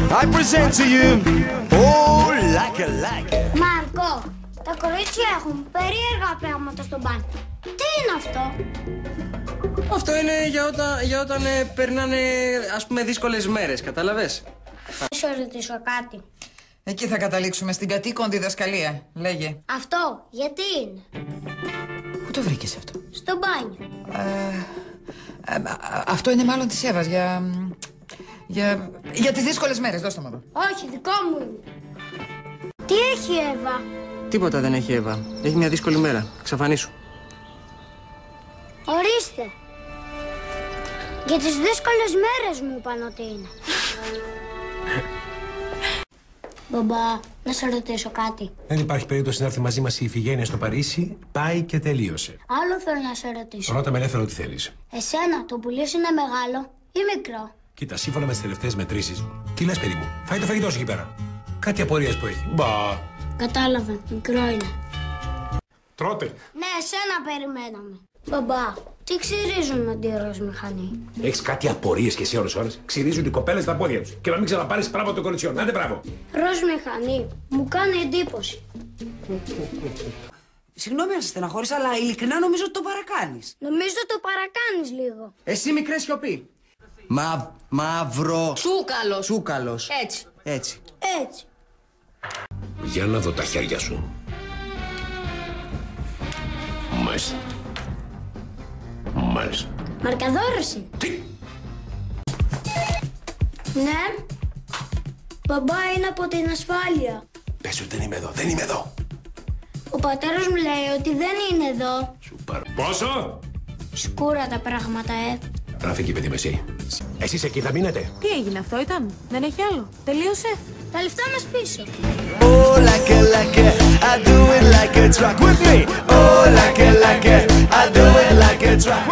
I present to you, oh, like a. Μάρκο, τα κορίτσια έχουν περίεργα πράγματα στον μπαν. Τι είναι αυτό? Αυτό είναι για όταν περνάνε, ας πούμε, δύσκολες μέρες, κατάλαβες. Θα σε ρωτήσω κάτι. Εκεί θα καταλήξουμε, στην κατοίκον διδασκαλία. Λέγε. Αυτό, γιατί είναι? Πού το βρήκες αυτό? Στο μπάνιο. Αυτό είναι μάλλον της Εύας, για τις δύσκολες μέρες. Δώσ' το μου εδώ. Όχι, δικό μου είναι. Τι έχει η Εύα? Τίποτα δεν έχει η Εύα. Έχει μια δύσκολη μέρα. Ξαφανίσου. Ορίστε. Για τις δύσκολες μέρες μου είπαν ότι είναι. Μπαμπά, να σε ρωτήσω κάτι. Δεν υπάρχει περίπτωση να έρθει μαζί μας η Ιφηγένεια στο Παρίσι. Πάει και τελείωσε. Άλλο θέλω να σε ρωτήσω. Ρώτα με ελεύθερο ό,τι θέλεις. Εσένα το πουλί σου είναι μεγάλο ή μικρό? Κοίτα, σύμφωνα με τις τελευταίες μετρήσεις, τι λες, παιδί μου, φάει το φαγητό σου εκεί πέρα. Κάτι απορίες που έχει. Μπα. Κατάλαβα, μικρό είναι. Τρώτε. Ναι, εσένα περιμέναμε. Μπαμπά, τι ξυρίζουν με τη ροζ μηχανή? Έχεις κάτι απορίες και εσύ ώρες. Ξυρίζουν οι κοπέλες τα πόδια τους. Και να μην ξαναπάρεις πράγμα των κοριτσιών. Άντε, μπράβο. Ροζ μηχανή, μου κάνει εντύπωση. Συγγνώμη αν σε στεναχώρησα, αλλά ειλικρινά νομίζω ότι το παρακάνεις. Νομίζω το παρακάνεις λίγο. Εσύ μικρέ σιωπή. Μαύρο. Τσούκαλος. Έτσι. Έτσι. Έτσι. Για να δω τα χέρια σου. Μάλιστα. Μάλιστα. Μαρκαδόρωση. Τι. Ναι. Μπαμπά, είναι από την ασφάλεια. Πες ότι δεν είμαι εδώ. Δεν είμαι εδώ. Ο πατέρας μου λέει ότι δεν είναι εδώ. Σου πάρω. Πόσο? Σκούρα τα πράγματα, Γράφει εκεί, παιδί μου, εσύ. Εσείς εκεί θα μείνετε. Τι έγινε, αυτό ήταν? Δεν έχει άλλο? Τελείωσε? Τα λεφτά μας πίσω. Oh, like a, I do it like a truck with me. Oh, like a, I do it like a truck.